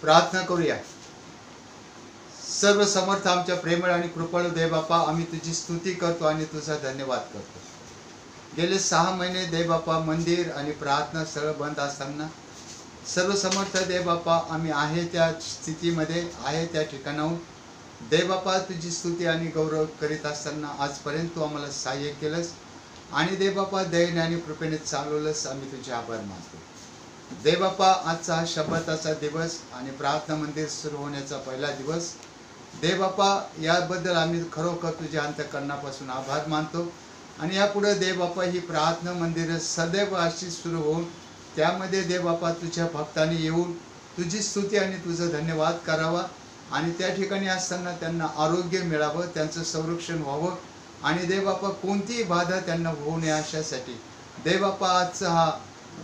प्रार्थना करूया. सर्व समर्थ आमच्या प्रेमळ आणि कृपाळू देव बापा, आम्ही तुझी स्तुती करतो आणि तुझा धन्यवाद करतो. गेले 6 महिने देव बापा मंदिर आणि प्रार्थना स्थळ बंद असताना सर्व समर्थ देव बापा, आम्ही आहे त्या स्थितीमध्ये, आहे त्या ठिकाणाहून देव बापा तुझी स्तुती आणि गौरव करीत असताना आजपर्यंत तू आम्हाला सहाय्य केलंस आणि देव बापा दयेने आणि कृपेने चालवलंस. आम्ही तुझे आभार मानतो. देव बापा, आजचा हा शब्दाचा दिवस आणि प्रार्थना मंदिर सुरू होण्याचा पहिला दिवस, देव बापा याबद्दल आम्ही खरोखर तुझ्या अंतःकरणापासून आभार मानतो. आणि यापुढे देव बापा ही प्रार्थना मंदिर सदैव अशी सुरू होऊन त्यामध्ये देव बापा तुझ्या भक्तांनी येऊन तुझी स्तुती आणि तुझं धन्यवाद करावा आणि त्या ठिकाणी असताना त्यांना आरोग्य मिळावं, त्यांचं संरक्षण व्हावं आणि देव बापा कोणतीही बाधा त्यांना होऊ नये अशासाठी देव बापा आजचा हा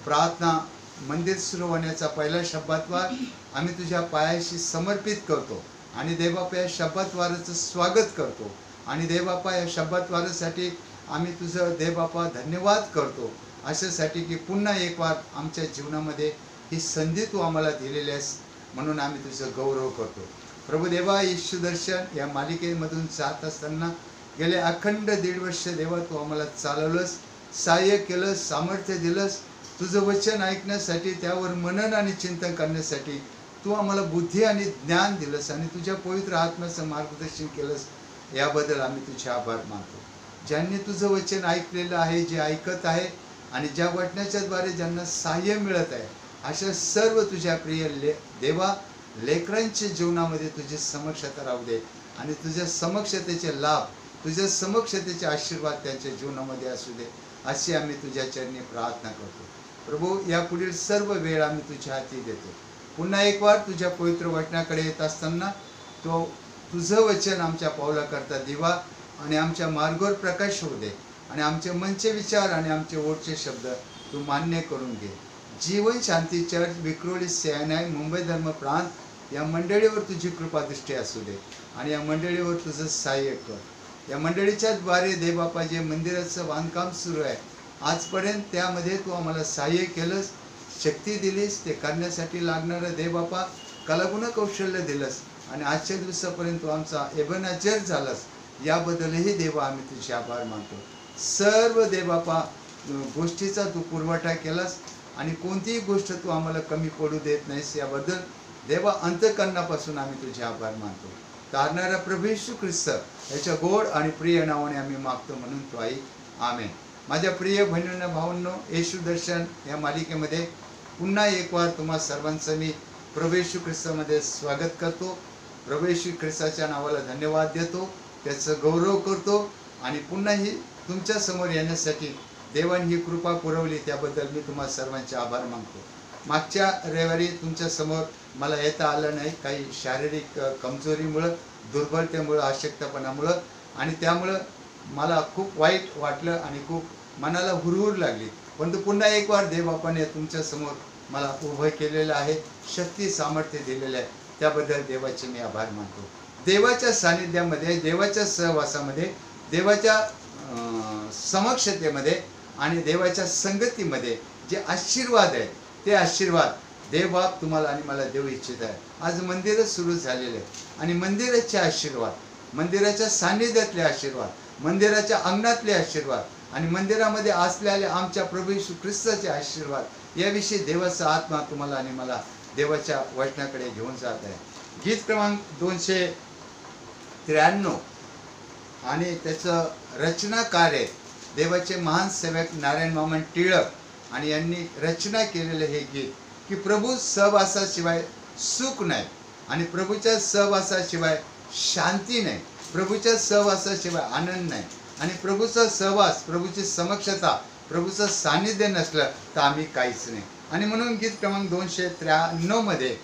प्रार्थना मंदिर सुरू होण्याचा पहिला शब्दाद्वार आम्ही तुझ्या पायाशी समर्पित करतो आणि देव बापा या शब्दाद्वाराचं स्वागत करतो आणि देव बापा या शब्दाद्वारासाठी आम्ही तुझं देव बापा धन्यवाद करतो अशासाठी की पुन्हा एक वार आमच्या जीवनामध्ये ही संधी तू आम्हाला दिलेली आहेस म्हणून आम्ही तुझं गौरव करतो. प्रभू देवा, येशू दर्शन या मालिकेमधून जात असताना गेले अखंड 1.5 वर्ष देवा तू आम्हाला चालवलंस, सहाय्य केलंस, सामर्थ्य दिलंस. तुझं वचन ऐकण्यासाठी, त्यावर मनन आणि चिंतन करण्यासाठी तू आम्हाला बुद्धी आणि ज्ञान दिलंस आणि तुझ्या पवित्र आत्म्याचं मार्गदर्शन केलंस. याबद्दल आम्ही तुझे आभार मानतो. ज्यांनी तुझं वचन ऐकलेलं आहे, जे ऐकत आहे आणि ज्या वचनाच्या द्वारे ज्यांना सहाय्य मिळत आहे, अशा सर्व तुझ्या प्रिय देवा लेकरांच्या जीवनामध्ये तुझी समक्षता राहू दे आणि तुझ्या समक्षतेचे लाभ, तुझ्या समक्षतेचे आशीर्वाद त्यांच्या जीवनामध्ये असू दे अशी आम्ही तुझ्या चरणी प्रार्थना करतो. प्रभू, यापुढील सर्व वेळ आम्ही तुझ्या हाती देतो. पुन्हा एक वार तुझ्या पवित्र वचनाकडे येत असताना तुझं वचन आमच्या पावलाकरता दिवा आणि आमच्या मार्गावर प्रकाश होऊ दे आणि आमचे मनचे विचार आणि आमचे ओटचे शब्द तू मान्य करून घे. जीवन शांती चर्च, विक्रोळी, सेनाई, मुंबई धर्म प्रांत या मंडळीवर तुझी कृपादृष्टी असू दे आणि या मंडळीवर तुझं सहाय्य कर. या मंडळीच्या द्वारे देवबापा जे मंदिराचं बांधकाम सुरू आहे आजपर्यंत त्यामध्ये तू आम्हाला सहाय्य केलंस, शक्ती दिलीस, ते करण्यासाठी लागणारं देवबापा कलागुण कौशल्य दिलंस आणि आजच्या दिवसापर्यंत तू आमचा एबनेझर झालास. याबद्दलही देवा आम्ही तुझे आभार मानतो. सर्व देवबापा गोष्टीचा तू पुरवठा केलास आणि कोणतीही गोष्ट तू आम्हाला कमी पडू देत नाहीस. याबद्दल देवा अंतःकरणापासून आम्ही तुझे आभार मानतो. तारणारा प्रभू येशू ख्रिस्त याच्या गोड आणि प्रिय नावाने आम्ही मागतो म्हणून तो आई, आमेन. माझ्या प्रिय बहिणींना भावांनो, येशू दर्शन या मालिकेमध्ये पुन्हा एक वार तुम्हा सर्वांचं मी प्रभू येशू ख्रिस्तामध्ये स्वागत करतो. प्रभू येशू ख्रिस्ताच्या नावाला धन्यवाद देतो, त्याचं गौरव करतो आणि पुन्हाही तुमच्या समोर येण्यासाठी देवाने ही कृपा पुरवली त्याबद्दल मी तुम्हा सर्वांचे आभार मानतो. मागच्या रविवारी तुमच्या समोर मला येता आलं नाही, काही शारीरिक कमजोरीमुळं, दुर्बलतेमुळं, अशक्तपणामुळं आणि त्यामुळं मला खूप वाईट वाटलं आणि खूप मनाला हुरहुर लागली. परंतु पुन्हा एक वार देवबापाने तुमच्या समोर मला उभं केलेलं आहे, शक्ती सामर्थ्य दिलेलं आहे, त्याबद्दल देवाचे मी आभार मानतो. देवाच्या सानिध्यामध्ये, देवाच्या सहवासामध्ये, देवाच्या समक्षतेमध्ये आणि देवाच्या संगतीमध्ये जे आशीर्वाद आहे ते आशीर्वाद देवबाप तुम्हाला आणि मला देऊ इच्छित आहे. आज मंदिरच सुरू झालेले आहे आणि मंदिराचे आशीर्वाद, मंदिराच्या सानिध्यातले आशीर्वाद, मंदिराच्या अंगणातले आशीर्वाद आणि मंदिरामध्ये असलेले आमच्या प्रभू येशू ख्रिस्ताचे आशीर्वाद याविषयी देवाचा आत्मा तुम्हाला आणि मला देवाच्या वचनाकडे घेऊन जात आहे. गीत क्रमांक 293 आणि त्याचं रचनाकार आहे देवाचे महान सेवक नारायण वामन टिळक आणि यांनी रचना केलेलं हे गीत की प्रभू सहवासाशिवाय सुख नाही आणि प्रभूच्या सहवासाशिवाय शांती नाही, प्रभूच्या सहवासाशिवाय आनंद नाही आणि प्रभूचा सहवास, प्रभूची समक्षता, प्रभूचं सानिध्य नसलं तर आम्ही काहीच नाही. आणि म्हणून गीत क्रमांक 293 मध्ये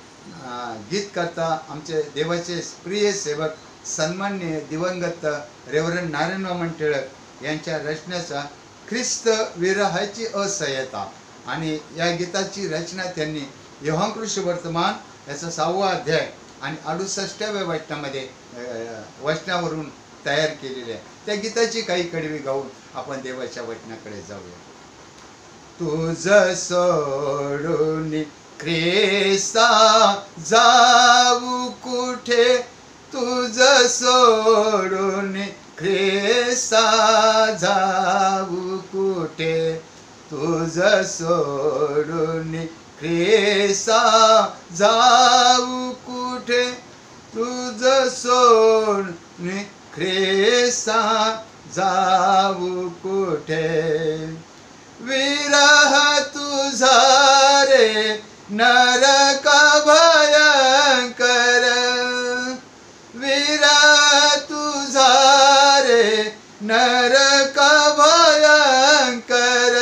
गीत करता आमचे देवाचे प्रिय सेवक सन्माननीय दिवंगत रेव्हरंड नारायण वामन टिळक यांच्या रचनेचा ख्रिस्त विरहाची असह्यता आणि या गीताची रचना त्यांनी योहान वर्तमान याचा 6वा अध्याय आणि 68व्या वचनामध्ये वचनावरून तयार केलेली आहे. त्या गीताची काही कडवी गाऊन आपण देवाच्या वचनाकडे जाऊया. तुझ सोडून ख्रिस्ता जाऊ कुठे तुझ सोडून ख्रिस्ता, जाऊ कुठे तुझ सोडून ख्रिस्ता, जाऊ कुठे तुझ सोडून ख्रिस्ता, जाऊ कुठे. विरह तुझा रे नरक भयंकर, विरह तुझा रे नरक भयंकर,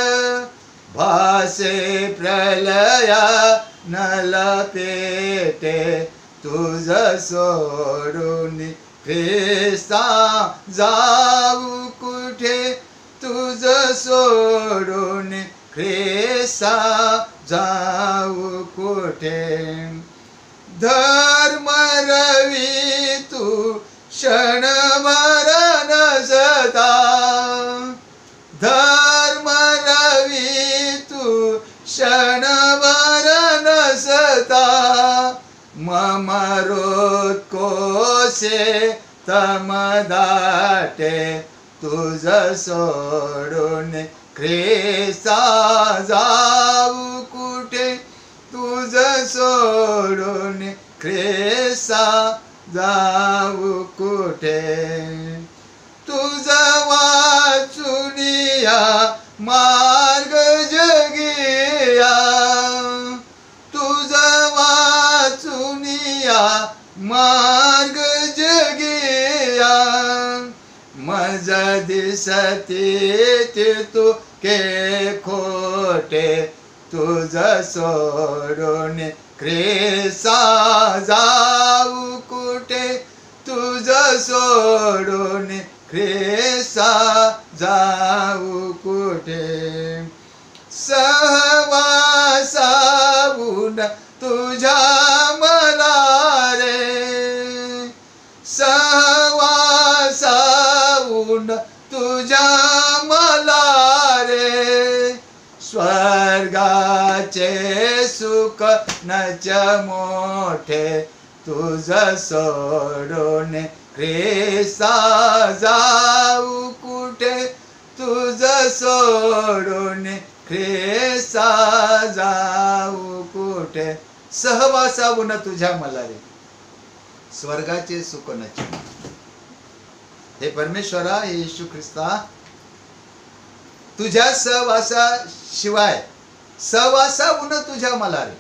भासे प्रलया नल पेटे तुझ सोडून ख्रिस्ता, जाऊ कुठे तुझ सोडून ख्रिस्ता, जाऊ कुठे. धर्म रवी तू क्षणभर नसता, धर्म रवी तू क्षणभर नसता, मम रोध कोसे तम दाटे तुझ सोडून ख्रिस्ता, जाऊ कुठे तुझ सोडून ख्रिस्ता, जाऊ कुठे. तुझ वाचुनिया मार्ग जगिया, तुझ वाचुनिया मार्ग जगिया, मज दिसते तू के खोटे तुझ सोडून ख्रिस्ता, जाऊ कुठे तुझ सोडून ख्रिस्ता, जाऊ कुठे. सहवासाहून तुझ्या मला रे, सहवासाहून तुझ्या मला रे, स्वर्गाचे सुख नच मोठे तुझ सोडून ख्रिस्ता, जाऊ कुठे तुझ सोडून ख्रिस्ता, जाऊ कुठे. सहवासाहून तुझ्या मला रे, स्वर्गाचे सुख नच. हे परमेश्वरा, हे येशू ख्रिस्ता, तुझ्या सहवासाशिवाय, सहवासाहून तुझ्या मला रे,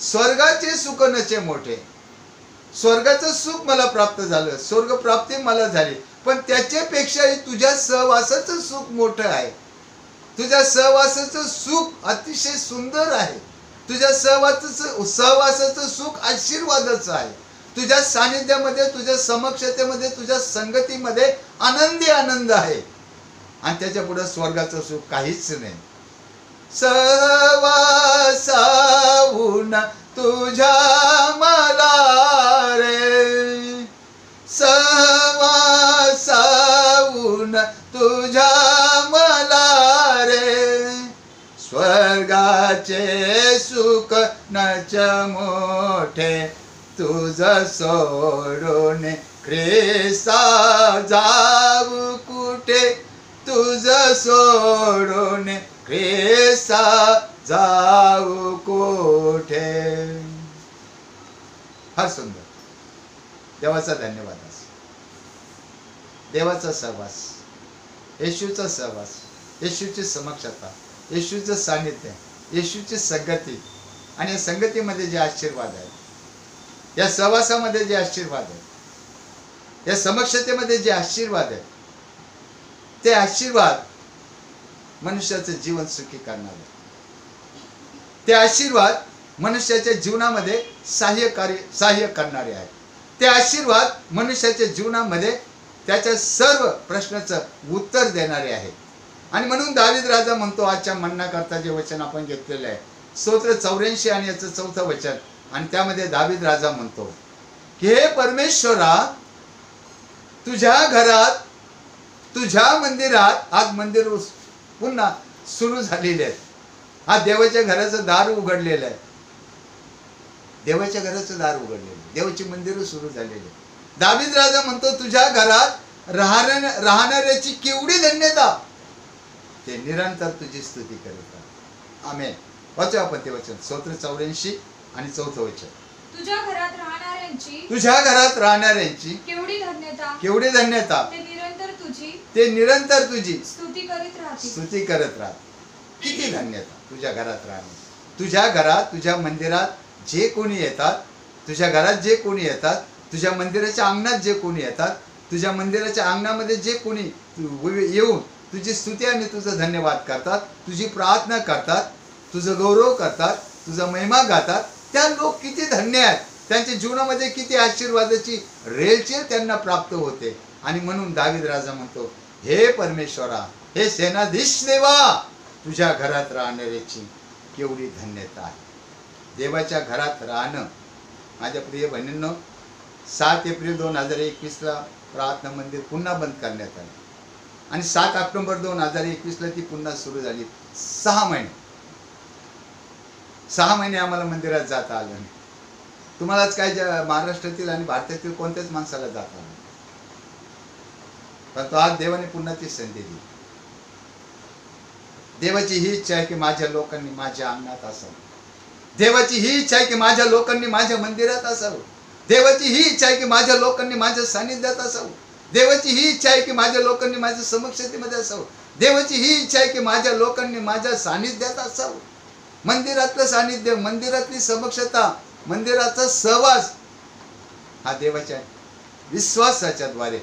स्वर्गाचे सुख नचे मोठे. स्वर्गाचं सुख मला प्राप्त झालं, स्वर्ग प्राप्ती मला झाली, पण त्याच्यापेक्षाही तुझ्या सहवासाचं सुख मोठं आहे. तुझ्या सहवासाचं सुख अतिशय सुंदर आहे. तुझ्या सहवासाचं सुख आशीर्वादाचं आहे. तुझ्या सानिध्यामध्ये, तुझ्या समक्षतेमध्ये, तुझ्या संगतीमध्ये आनंदी आनंद आहे, आणि त्याच्या पुढे स्वर्गाचं सुख काहीच नाही. सहवासाहून तुझ्या मला रे, सहवासाहून तुझ्या मला रे, स्वर्गाचे सुख नच मोठे तुझ सोडून ख्रिस्ता, जाऊ कुठे तुझ सोडून ख्रिस्ता, जाऊ कुठे. फार सुंदर. देवाचा धन्यवाद. देवाचा सहवास, येशूचा सहवास, येशूची समक्षता, येशूचं सानिध्य, येशूची संगती, आणि या संगतीमध्ये जे आशीर्वाद आहेत, या सहवासामध्ये जे आशीर्वाद आहेत, या समक्षतेमध्ये जे आशीर्वाद आहेत, ते आशीर्वाद मनुष्याचं जीवन सुखी करणारे, ते आशीर्वाद मनुष्याच्या जीवनामध्ये सहाय्य करणारे आहेत. ते आशीर्वाद मनुष्याच्या जीवनामध्ये त्याच्या सर्व प्रश्नाचं उत्तर देणारे आहेत. आणि म्हणून दावीद राजा म्हणतो, आजच्या म्हणण्याकरता जे वचन आपण घेतलेलं आहे, स्तोत्र 84 आणि याचं 4थं वचन, आणि त्यामध्ये दावीद राजा म्हणतो की हे परमेश्वरा, तुझ्या घरात, तुझ्या मंदिरात, आज मंदिर पुन्हा सुरू झालेले आहेत, आज देवाच्या घराचं दार उघडलेलं आहे. देवाच्या घराचं दार उघडलेलं, देवाची मंदिरं सुरू झालेली. दावीद राजा म्हणतो तुझ्या घरात राहणाऱ्याची केवढी धन्यता, ते निरंतर तुझी स्तुती करत राहतात. आमेन. वाचू आपण ते वचन, स्तोत्र 84 आणि 4 वचन. तुझ्या घरात राहणाऱ्यांची, तुझ्या घरात राहणाऱ्यांची केवढी धन्यता, केवढी धन्यता, ते निरंतर तुझी स्तुती करीत राहतील. स्तुती करत राहत. किती धन्यता तुझ्या घरात राहणे. तुझ्या घरात, तुझ्या मंदिरात जे कोणी येतात, तुझ्या घरात जे कोणी येतात, तुझ्या मंदिराच्या अंगणात जे कोणी येतात, तुझ्या मंदिराच्या अंगणामध्ये जे कोणी येऊन तुझी स्तुती आणि तुझं धन्यवाद करतात, तुझी प्रार्थना करतात, तुझं गौरव करतात, तुझा महिमा गातात, त्या लोक किती धन्य आहेत. त्यांच्या जीवनामध्ये किती आशीर्वादाची रेलचेल त्यांना प्राप्त होते. आणि म्हणून दावीद राजा म्हणतो, हे परमेश्वरा, हे सेनाधीश देवा, तुझ्या घरात राहणाऱ्याची केवढी धन्यता आहे. देवाच्या घरात राहणं. माझ्या प्रिय बहिणींनो, 7 एप्रिल 2021 प्रार्थना मंदिर पुन्हा बंद करण्यात आले आणि 7 ऑक्टोबर 2021 ती पुन्हा सुरू झाली. 6 महिने आम्हाला मंदिरात जाता आलं नाही. तुम्हालाच काय महाराष्ट्रातील आणि भारतातील कोणत्याच माणसाला जाता आलं नाही. परंतु आज देवाने पुन्हा ती संधी दिली. देवाची ही इच्छा आहे की माझ्या लोकांनी माझ्या अंगणात असावं. देवाची ही इच्छा आहे की माझ्या लोकांनी माझ्या मंदिरात असावं. देवाची ही इच्छा आहे की माझ्या लोकांनी माझ्या सानिध्यात असावं. देवाची ही इच्छा आहे की माझ्या लोकांनी माझ्या समक्षतेमध्ये असावं. देवाची ही इच्छा आहे की माझ्या लोकांनी माझ्या सानिध्यात असावं. मंदिरातलं सानिध्य, मंदिरातली समक्षता, मंदिराचा सहवास हा देवाच्या विश्वासाच्या द्वारे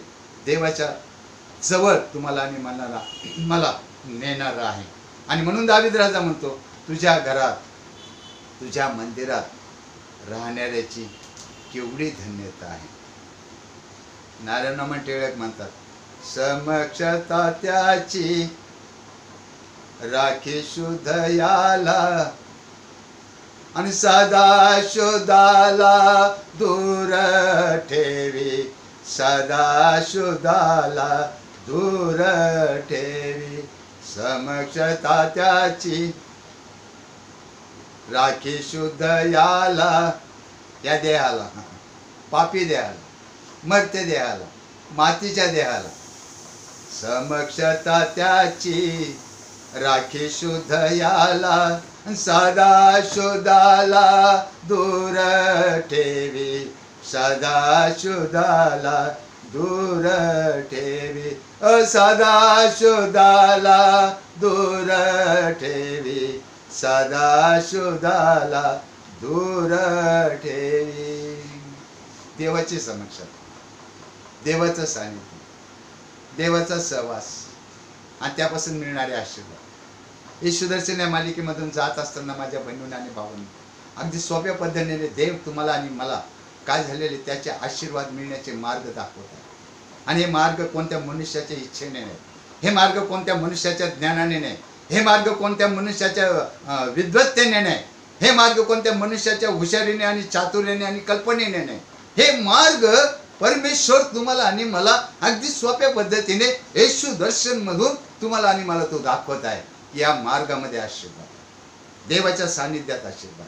देवाच्या जवळ तुम्हाला आणि मला नेणार आहे. आणि म्हणून दावीद राजा म्हणतो, तुझ्या घरात, तुझ्या मंदिरात राहणाऱ्याची केवढी धन्यता आहे. नारायण टिळक म्हणतात, समक्षता त्याची राखी शुद्ध याला आणि सदा शुद्धाला दूर ठेवी, सदा शुद्धाला दूर ठेवी. समक्षता त्याची राखी शुद्ध याला, या देहाला, पापी देहाला, मर्त्य देहाला, मातीच्या देहाला. समक्षता त्याची राखी शुद्ध याला, सदा शुद्धाला दूर ठेवी, सदा शुद्धाला दूर ठेवी, सदा शुद्धाला दूर ठेवी, सदा शुद्धाला दूर ठेवी. देवाची समक्षता, देवाचं सानिध्य, देवाचा सहवास आणि त्यापासून मिळणारे आशीर्वाद. येशू दर्शन या मालिकेमधून जात असताना माझ्या बहिणीने आणि भावांनी अगदी सोप्या पद्धतीने देव तुम्हाला आणि मला काय झालेले त्याचे आशीर्वाद मिळण्याचे मार्ग दाखवतात. आणि हे मार्ग कोणत्या मनुष्याच्या इच्छेने नाही, हे मार्ग कोणत्या मनुष्याच्या ज्ञानाने नाही, हे मार्ग कोणत्या मनुष्याच्या विद्वत्तेने नाही, हे मार्ग कोणत्या मनुष्याच्या हुशारीने आणि चातुर्याने आणि कल्पनेने नाही. हे मार्ग परमेश्वर तुम्हाला आणि मला अगदी सोप्या पद्धतीने येशू दर्शन मधून तुम्हाला आणि मला तो दाखवत आहे की या मार्गामध्ये आशीर्वाद, देवाच्या सानिध्यात आशीर्वाद,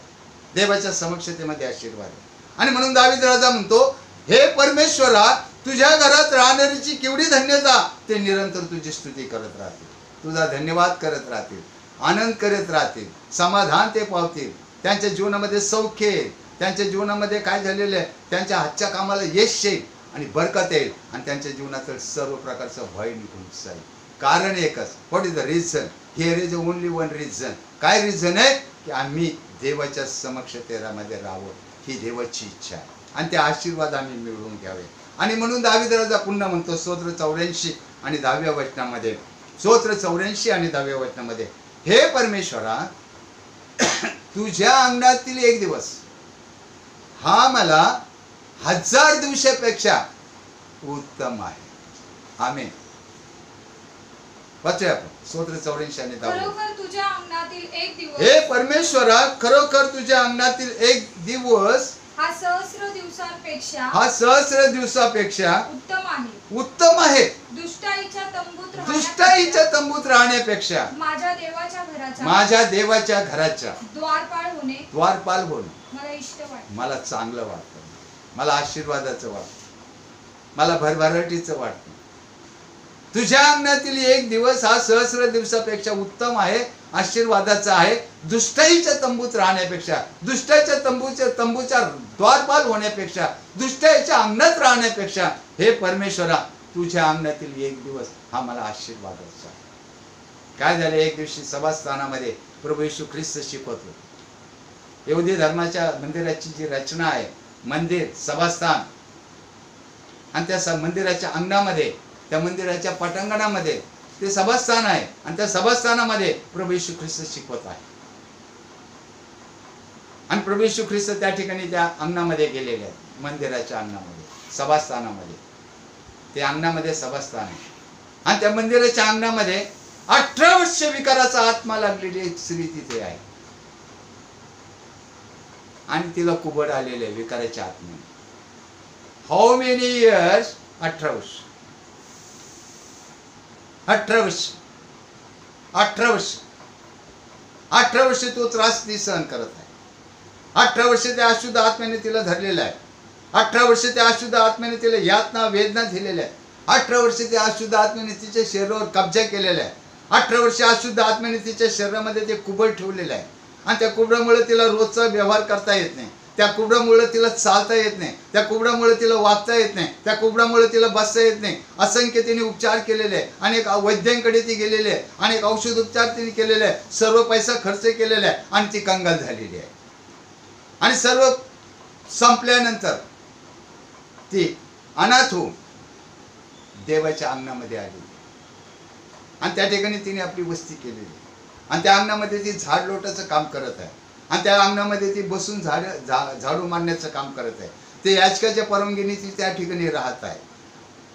देवाच्या समक्षतेमध्ये आशीर्वाद. आणि म्हणून दावीद राजा म्हणतो, हे परमेश्वरा, तुझ्या घरात राहणाऱ्याची केवढी धन्यता, ते निरंतर तुझी स्तुती करत राहतील, तुझा धन्यवाद करत राहतील, आनंद करत राहतील, समाधान ते पावतील, त्यांच्या जीवनामध्ये सौख्य येईल, त्यांच्या जीवनामध्ये काय झालेलं आहे, त्यांच्या हातच्या कामाला यश येईल आणि बरकत येईल आणि त्यांच्या जीवनाचं सर्व प्रकारचं भय निघून जाईल. कारण एकच, what is the reason? Here is only one reason. काय रिझन आहे? की आम्ही देवाच्या समक्षतेमध्ये राहावं, ही देवाची इच्छा आहे आणि ते आशीर्वाद आम्ही मिळवून घ्यावे. आणि म्हणून दावीद राजा पुन्हा म्हणतो स्तोत्र 84 आणि 10व्या वचनामध्ये, स्तोत्र 84 आणि 10व्या वचनामध्ये, हे परमेश्वरा, तुझ्या अंगणातील एक दिवस हा मला 1000 दिवसापेक्षा उत्तम आहे. आमेन. वाचूया आपण स्तोत्र 84 आणि 10. खरोखर तुझ्या अंगणातील एक दिवस, हे परमेश्वरा, खरोखर तुझ्या अंगणातील एक दिवस हा सहस्र दिवसांपेक्षा उत्तम आहे. उत्तम आहे. दुष्टाईच्या तंबूत राहण्यापेक्षा माझ्या देवाच्या घराच्या द्वारपाल होणे मला इष्ट वाटतं. मला चांगलं वाटतं, मला आशीर्वादाचं वाटतं, मला भरभराटीचं वाटतं. तुझ्या अंगणातील एक दिवस हा सहस्र दिवसापेक्षा उत्तम आहे, आशीर्वादाचा आहे. दुष्टाईच्या तंबूत राहण्यापेक्षा, दुष्टाईच्या तंबूच्या द्वारपाल होण्यापेक्षा, दुष्टाईच्या अंगणात राहण्यापेक्षा, हे परमेश्वरा तुझ्या अंगणातील एक दिवस हा मला आशीर्वादाचा आहे. काय झालं, एक दिवशी सभास्थानामध्ये प्रभू येशू ख्रिस्त शिकवत होते. यहुदी धर्माच्या मंदिराची जी रचना आहे, मंदिर, सभास्थान, आणि त्या मंदिराच्या अंगणामध्ये, त्या मंदिराच्या पटांगणामध्ये ते सभास्थान आहे, आणि त्या सभास्थानामध्ये प्रभू येशू ख्रिस्त शिकवत आहे. आणि प्रभू येशू ख्रिस्त त्या ठिकाणी त्या अंगणामध्ये गेलेले आहेत, मंदिराच्या अंगणामध्ये, सभास्थानामध्ये. ते अंगणामध्ये सभास्थान आहे, आणि त्या मंदिराच्या अंगणामध्ये 18 वर्ष विकाराचा आत्मा लागलेली एक स्त्री तिथे आहे, आणि तिला कुबड आलेले आहे विकाराच्या आत्म्याने. How many years? 18 वर्ष. 18 वर्ष 18 वर्ष 18 वर्ष तो त्रास ती सहन करत आहे. 18 वर्ष त्या अशुद्ध आत्म्याने तिला धरलेला आहे. 18 वर्ष त्या अशुद्ध आत्म्याने तिला यातना वेदना दिलेल्या आहे. 18 वर्ष त्या अशुद्ध आत्म्याने तिच्या शरीरावर कब्जा केलेला आहे. 18 वर्ष अशुद्ध आत्म्याने तिच्या शरीरामध्ये ते कुबड ठेवलेलं आहे, आणि त्या कुबडामुळे तिला रोजचा व्यवहार करता येत नाही. त्या कुबडामुळे तिला चालता येत नाही. त्या कुबडामुळे तिला वागता येत नाही. त्या कुबडामुळे तिला बसता येत नाही. असंख्य तिने उपचार केलेले आहे, अनेक वैद्यांकडे ती गेलेली आहे, अनेक औषध उपचार तिने केलेले आहे, सर्व पैसा खर्च केलेला आहे, आणि ती कंगाल झालेली आहे. आणि सर्व संपल्यानंतर ती अनाथ होऊन देवाच्या अंगणामध्ये आली, आणि त्या ठिकाणी तिने आपली वस्ती केलेली, आणि त्या अंगणामध्ये ती झाड लोटाचं काम करत आहे, आणि त्या अंगणामध्ये ती बसून झाडू मारण्याचं काम करत आहे. ते याचकाच्या परवानगीने ती त्या ठिकाणी राहत आहे,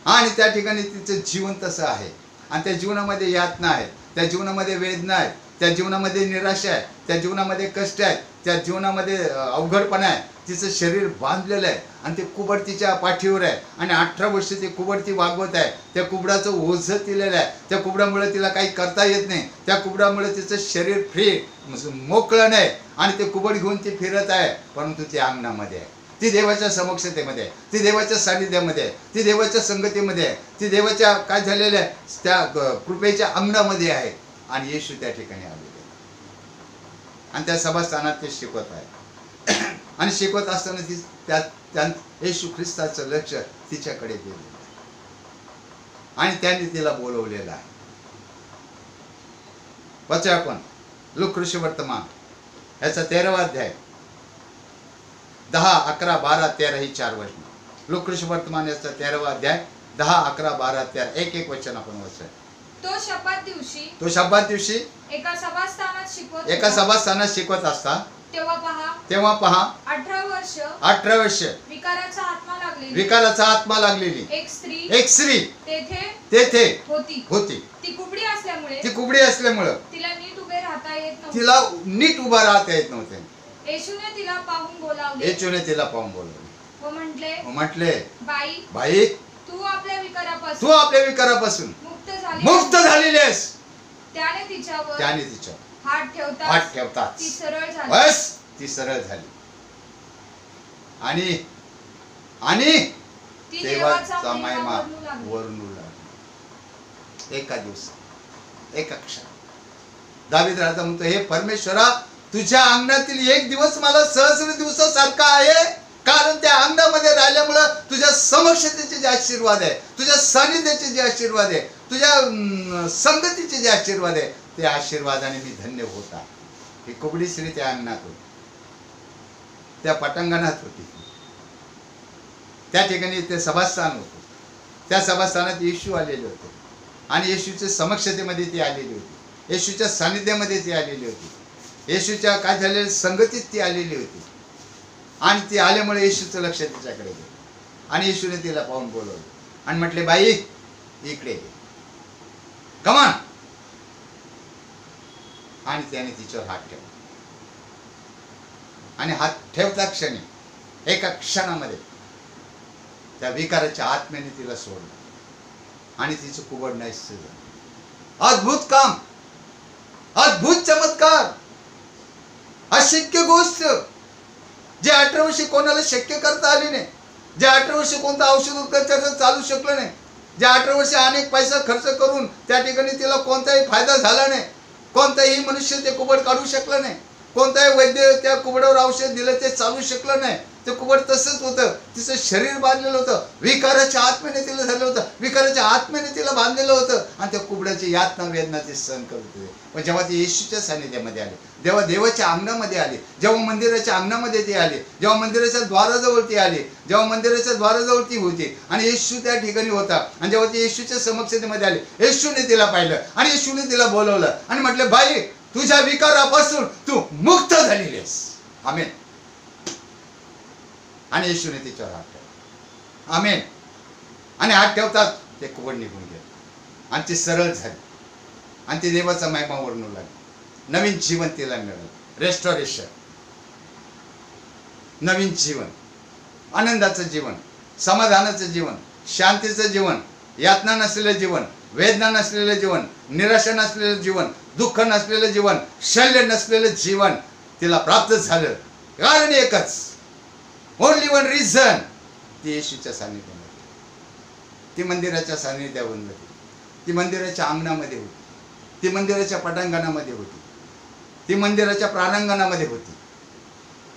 आणि त्या ठिकाणी तिचं जीवन तसं आहे. आणि त्या जीवनामध्ये यातना आहेत, त्या जीवनामध्ये वेदना आहेत, त्या जीवनामध्ये निराशा आहे, त्या जीवनामध्ये कष्ट आहेत, त्या जीवनामध्ये अवघडपणा आहे. तिचं शरीर बांधलेलं आहे, आणि ते कुबड तिच्या पाठीवर आहे, आणि 18 वर्ष ते कुबड ती वागवत आहे. त्या कुबडाचं ओझं दिलेलं आहे. त्या कुबडामुळे तिला काही करता येत नाही. त्या कुबडामुळे तिचं शरीर फ्री मोकळं नाही, आणि ते कुबड घेऊन ती फिरत आहे. परंतु ती अंगणामध्ये आहे, ती देवाच्या समक्षतेमध्ये आहे, ती देवाच्या सानिध्यामध्ये आहे, ती देवाच्या संगतीमध्ये आहे, ती देवाच्या काय झालेल्या आहे त्या कृपेच्या अंगणामध्ये आहे. आणि येशू त्या ठिकाणी आलेले आहे, आणि त्या सभास्थानात ते शिकवत आहे. आणि शिकवत असताना ती त्या येशू ख्रिस्ताचं लक्ष तिच्याकडे गेलेलं आहे, आणि त्यांनी तिला बोलवलेलं आहे. वाचा आपण लूका वर्तमान याचा 13वा अध्याय 10, 11, 12, 13 ही 4 वचन. लूका वर्तमान याचा 13वा अध्याय 10, 11, 12, 13 एक वचन आपण वाचूया. तो शब्दात दिवशी एका सभास्थानात शिकवत असता तेव्हा पहा 18 वर्ष विकाराचा आत्मा लागलेली एक स्त्री तेथे होती. ती कुबडी असल्यामुळे तिला नीट उभा राहता येत नव्हते. येशूने तिला पाहून बोलावले व म्हटले, बाई तू आपल्या विकारापासून मुक्त झालेली आहेस. त्याने तिच्यावर हात ठेवताच ती सरळ झाली, आणि देवाचा महिमा वर्णू लागला. एका दिवसात, एका क्षणात दावीद राजा म्हणतो, हे परमेश्वरा तुझ्या अंगणातील एक दिवस मला सहस्र दिवसासारखा आहे, कारण त्या अंगणामध्ये राहिल्यामुळं तुझ्या समक्षतेचे जे आशीर्वाद आहे, तुझ्या सानिध्याचे जे आशीर्वाद आहे, तुझ्या संगतीचे जे आशीर्वाद आहे, ते आशीर्वादाने मी धन्य होत आहे. ही कुबडी स्त्री त्या अंगणात होती, त्या पटांगणात होती, त्या ठिकाणी ते सभास्थान होतं. त्या सभास्थानात येशू आलेले होते, आणि येशूच्या समक्षतेमध्ये ती आलेली होती, येशूच्या सानिध्यामध्ये ती आलेली होती, येशूच्या काय झालेल्या संगतीत ती आलेली होती. आणि ती आल्यामुळे येशूचं लक्ष तिच्याकडे गेलं, आणि येशूने तिला पाहून बोलवलं आणि म्हटले, बाई इकडे ये, कमान. आणि त्याने तिच्यावर हात ठेवला, आणि हात ठेवता क्षणी, एका क्षणामध्ये त्या विकाराच्या आत्म्याने तिला सोडलं, आणि तिचं कुबड नाहीस झालं. अद्भुत काम, अद्भुत चमत्कार, अशक्य गोष्ट जे 18 वर्षी कोणाला शक्य करता आले नाही, जे 18 वर्षी कोणतं औषध उपचार चालू शकलं नाही, जे 18 वर्षी अनेक पैसा खर्च करून त्या ठिकाणी तिला कोणताही फायदा झाला नाही, कोणताही मनुष्य ते कुबड काढू शकलं नाही, कोणताही वैद्य त्या कुबडावर औषध दिलं ते चालू शकलं नाही, ते कुबड तसंच होतं, तिचं शरीर बांधलेलं होतं, विकाराच्या आत्म्याने तिला झालं होतं, विकाराच्या आत्म्याने तिला बांधलेलं होतं आणि त्या कुबडाची यातना वेदना ते सहन करत होते. पण जेव्हा ते येशूच्या सानिध्यामध्ये आले, जेव्हा देवाच्या अंगणामध्ये आले, जेव्हा मंदिराच्या अंगणामध्ये ते आले, जेव्हा मंदिराच्या द्वाराजवळ ते आले, जेव्हा मंदिराच्या द्वाराजवळ ती होती आणि येशू त्या ठिकाणी होता आणि जेव्हा ते येशूच्या समक्षतेमध्ये आले, येशूने तिला पाहिलं आणि येशूने तिला बोलवलं आणि म्हटलं, बाई, तुझ्या विकारापासून तू मुक्त झालेली आहेस. आमेन. आणि येशूने तिच्यावर हात ठेवला. आमेन. आणि हात ठेवतात ते कुबड निघून गेलं आणि ती सरळ झाली आणि ती देवाचा महिमा वर्णू लागली. नवीन जीवन तिला मिळालं, रेस्टोरेशन, नवीन जीवन, आनंदाचं जीवन, समाधानाचं जीवन, शांतीचं जीवन, यातना नसलेलं जीवन, वेदना नसलेलं जीवन, निराशा नसलेलं जीवन, दुःख नसलेलं जीवन, शल्य नसलेलं जीवन तिला प्राप्त झालं. कारण एकच, ओनली वन रिझन, ती येशूच्या सानिध्यामध्ये, ती मंदिराच्या सानिध्यावर होती, ती मंदिराच्या अंगणामध्ये होती, ती मंदिराच्या पटांगणामध्ये होती, ती मंदिराच्या प्रांगणामध्ये होती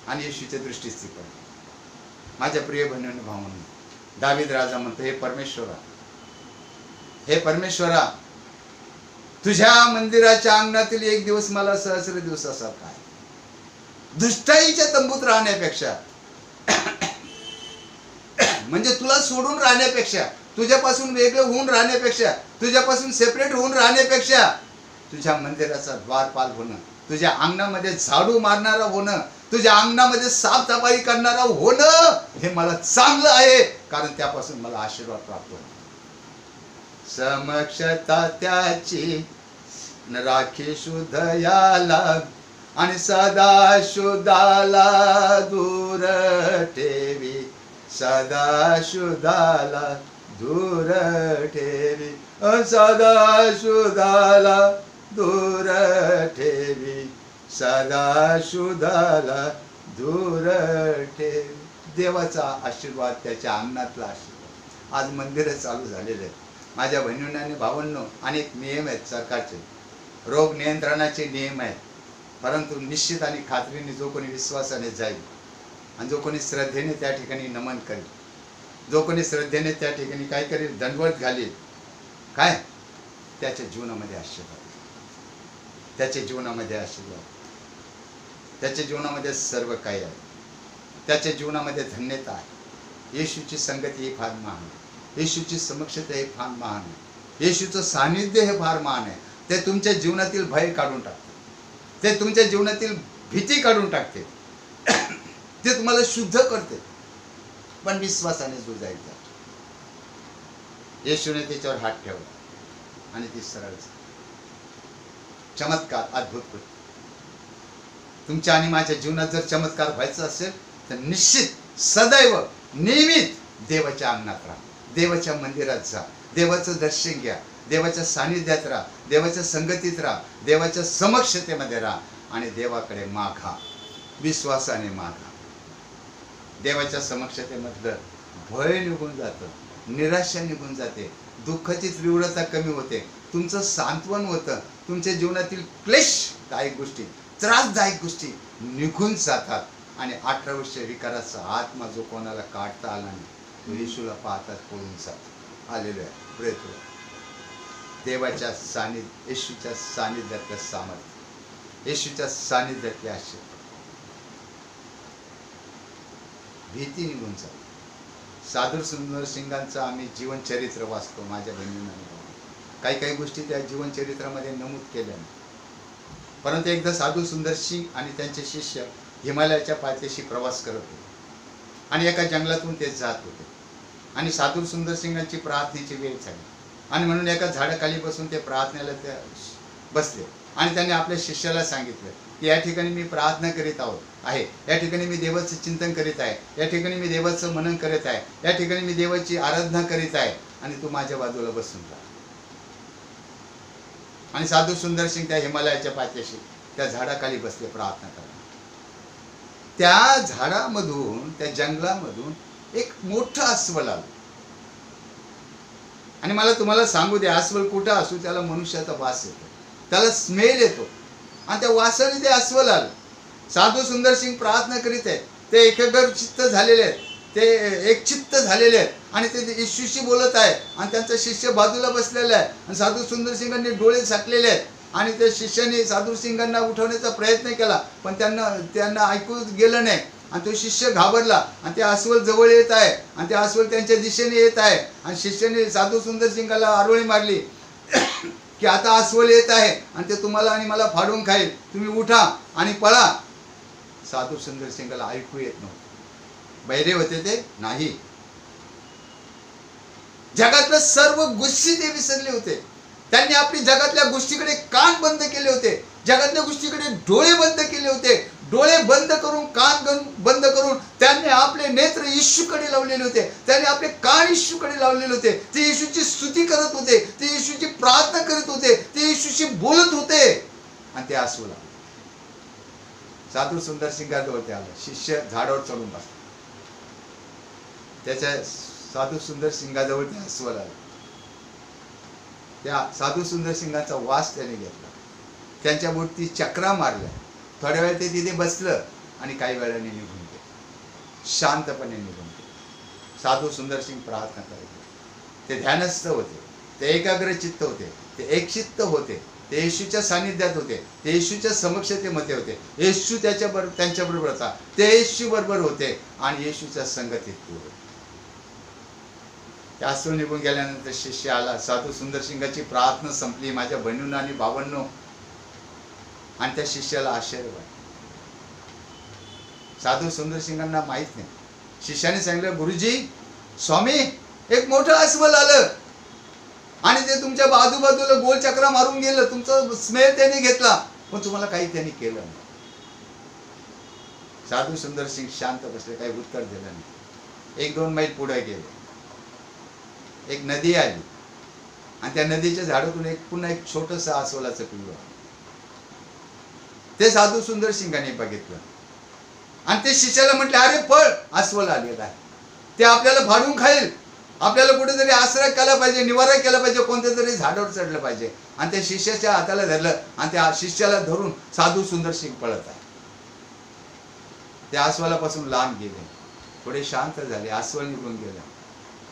आणि येशूच्या दृष्टीस ती पडली. माझ्या प्रिय बहिणीने भावांनो, दावीद राजा म्हणतो, हे परमेश्वरा, हे परमेश्वरा, तुझ्या मंदिराच्या अंगणातील एक दिवस मला सहस्र दिवसासारखा आहे. दुष्टाईच्या तंबूत राहण्यापेक्षा, म्हणजे तुला सोडून राहण्यापेक्षा, तुझ्यापासून वेगळं होऊन राहण्यापेक्षा, तुझ्यापासून सेपरेट होऊन राहण्यापेक्षा, तुझ्या मंदिराचा द्वारपाल होणं, तुझ्या अंगणामध्ये झाडू मारणारा होणं, तुझ्या अंगणामध्ये साफसफाई करणारा होणं, हे मला चांगलं आहे, कारण त्यापासून मला आशीर्वाद प्राप्त होतो. समक्षता त्याची राखी शुद्ध याला आणि सदा शुद्धाला दूर ठेवी, सदा शुद्धाला दूर ठेवी, सदा शुद्धाला दूर ठेवी, सदा शुद्धाला दूर ठेवी. देवाचा आशीर्वाद, त्याच्या अंगणातला आशीर्वाद. आज मंदिर चालू झालेलं आहे. माझ्या बहिणींना आणि भावांनो, अनेक नियम आहेत सरकारचे, रोग नियंत्रणाचे नियम आहेत, परंतु निश्चित आणि खात्रीने जो कोणी विश्वासाने जाईल आणि जो कोणी श्रद्धेने त्या ठिकाणी नमन करेल, जो कोणी श्रद्धेने त्या ठिकाणी काय करेल, दंडवत घालेल, काय, त्याच्या जीवनामध्ये आशीर्वाद, त्याच्या जीवनामध्ये आशीर्वाद, त्याच्या जीवनामध्ये सर्व काही आहे, त्याच्या जीवनामध्ये धन्यता आहे. येशूची संगती ही फार महान आहे, येशूची समक्षता हे फार महान आहे, येशूचं सानिध्य हे फार महान आहे. ते तुमच्या जीवनातील भय काढून टाकते, ते तुमच्या जीवनातील भीती काढून टाकते, ते तुम्हाला शुद्ध करते. पण विश्वासाने जो जायचा, येशूने त्याच्यावर हात ठेवला आणि ती सरळ झाली. चमत्कार, अद्भुत कृत्य. तुमच्या आणि माझ्या जीवनात जर चमत्कार व्हायचा असेल तर निश्चित सदैव नियमित देवाच्या अंगणात राहा, देवाच्या मंदिरात जा, देवाचं दर्शन घ्या, देवाच्या सानिध्यात राहा, देवाच्या संगतीत राहा, देवाच्या समक्षतेमध्ये राहा आणि देवाकडे मागा, विश्वासाने मागा. देवाच्या समक्षतेमधलं भय निघून जातं, निराशा निघून जाते, दुःखाची तीव्रता कमी होते, तुमचं सांत्वन होतं, तुमच्या जीवनातील क्लेशदायक गोष्टी, त्रासदायक गोष्टी निघून जातात आणि 18 वर्ष विकाराचा आत्मा जो कोणाला काढता आला नाही तो येशूला पाहतात पळून जातो. आलेलो आहे प्रयत्न. देवाच्या सानिध्य, येशूच्या सानिध्यातलं सामर्थ्य, येशूच्या सानिध्यातले आशीर्वाद, भीती निघून जाते. साधू सुंदर सिंगांचं आम्ही जीवनचरित्र वाचतो माझ्या बहिणींना, काही गोष्टी त्या जीवनचरित्रामध्ये नमूद केल्या नाही. परंतु एकदा साधू सुंदर सिंग आणि त्यांचे शिष्य हिमालयाच्या पायथ्याशी प्रवास करत होते आणि एका जंगलातून ते जात होते आणि साधू सुंदर सिंगांची प्रार्थनेची वेळ झाली आणि म्हणून एका झाडाखाली बसून ते प्रार्थनेला ते बसले आणि त्यांनी आपल्या शिष्याला सांगितलं की या ठिकाणी मी प्रार्थना करीत आहे, या ठिकाणी मी देवाचं चिंतन करीत आहे, या ठिकाणी मी देवाचं मनन करीत आहे, या ठिकाणी मी देवाची आराधना करीत आहे आणि तू माझ्या बाजूला बसून राहा. आणि साधू सुंदर सिंग त्या हिमालयाच्या पायथ्याशी त्या झाडाखाली बसले प्रार्थना करत. त्या झाडामधून, त्या जंगलामधून एक मोठं अस्वल आलं. आणि मला तुम्हाला सांगू द्या, अस्वल कुठं असू त्याला मनुष्याचा वास येतो, त्याला स्मेल येतो. आणि त्या वासाने ते अस्वल आलं. साधू सुंदर सिंग प्रार्थना करीत आहेत, ते एकचित्त झालेले आहेत, ते एक चित्त झालेले आहेत आणि ते येशूशी बोलत आहे. आणि त्यांचा शिष्य बाजूला बसलेला आहे आणि साधू सुंदर सिंगांनी डोळे झाकलेले आहेत. आणि त्या शिष्याने साधू सिंगांना उठवण्याचा प्रयत्न केला, पण त्यांना ऐकू गेलं नाही. आणि तो शिष्य घाबरला आणि ते अस्वल जवळ येत आहे आणि ते अस्वल त्यांच्या दिशेने येत आहे. आणि शिष्याने साधू सुंदर सिंगाला आरोळी मारली की आता अस्वल येत आहे आणि ते तुम्हाला आणि मला फाडून खाईल, तुम्ही उठा आणि पळा. साधू सुंदर सिंगाला ऐकू येत नव्हतं. बहिरे होते ते नाही. जगातल्या सर्व गोष्टी ते विसरले होते. त्यांनी आपली जगातल्या गोष्टीकडे कान बंद केले होते, जगातल्या गोष्टीकडे डोळे बंद केले होते. डोळे बंद करून, कान बंद करून त्यांनी आपले नेत्र येशूकडे लावलेले होते, त्यांनी आपले कान येशूकडे लावलेले होते. ते येशूची स्तुती करत होते, ते येशूची प्रार्थना करत होते, ते येशूशी बोलत होते. आणि ते अस्वल आलं. साधू सुंदर सिंगाजवळ ते आलं. शिष्य झाडावर चढून बसला. त्याच्या साधू सुंदर सिंगाजवळ ते अस्वल आलं. त्या साधू सुंदर सिंगाचा वास त्याने घेतला, त्यांच्या बोटी चक्रा मारल्या. थोड्या वेळ ते तिथे बसलं आणि काही वेळाने निघून गेले, शांतपणे निघून गेले. साधू सुंदर सिंग प्रार्थना करायचे. ते ध्यानस्थ होते, ते एकाग्रचित्त होते, ते एकचित्त होते, ते येशूच्या सानिध्यात होते, ते येशूच्या समक्षतेमध्ये होते. येशू त्यांच्याबरोबर होता, ते येशू बरोबर होते आणि येशूच्या संगतीत होते. त्या अस्वल निघून गेल्यानंतर शिष्य आला. साधू सुंदर सिंगाची प्रार्थना संपली. माझ्या बहिणींनो आणि भावांनो, आणि त्या शिष्याला आश्चर्य वाटलं. साधू सुंदर सिंगांना माहित नाही. शिष्याने सांगितलं, गुरुजी, स्वामी, एक मोठं अस्वल आलं आणि ते तुमच्या आजूबाजूला गोल चक्रा मारून गेलं, तुमचा स्मेल त्याने घेतला, पण तुम्हाला काही त्यांनी केलं नाही. साधू सुंदर सिंग शांत बसले, काही उत्तर दिलं नाही. 1-2 मैल पुढे गेले. एक नदी आली आणि त्या नदीच्या झाडातून पुन्हा एक छोटंसं अस्वलाचं पिल्लू आलं. ते साधू सुंदर सिंगाने बघितलं आणि ते शिष्याला म्हटले, अरे पळ, अस्वल आलेला आहे, ते आपल्याला फाडून खाईल, आपल्याला कुठेतरी आश्रय केला पाहिजे, निवारा केला पाहिजे, कोणत्या तरी झाडावर चढलं पाहिजे. आणि त्या शिष्याच्या हाताला धरलं आणि त्या शिष्याला धरून साधू सुंदर सिंग पळत आहे. त्या अस्वलापासून लांब गेले, थोडे शांत झाले, अस्वल निघून गेलं.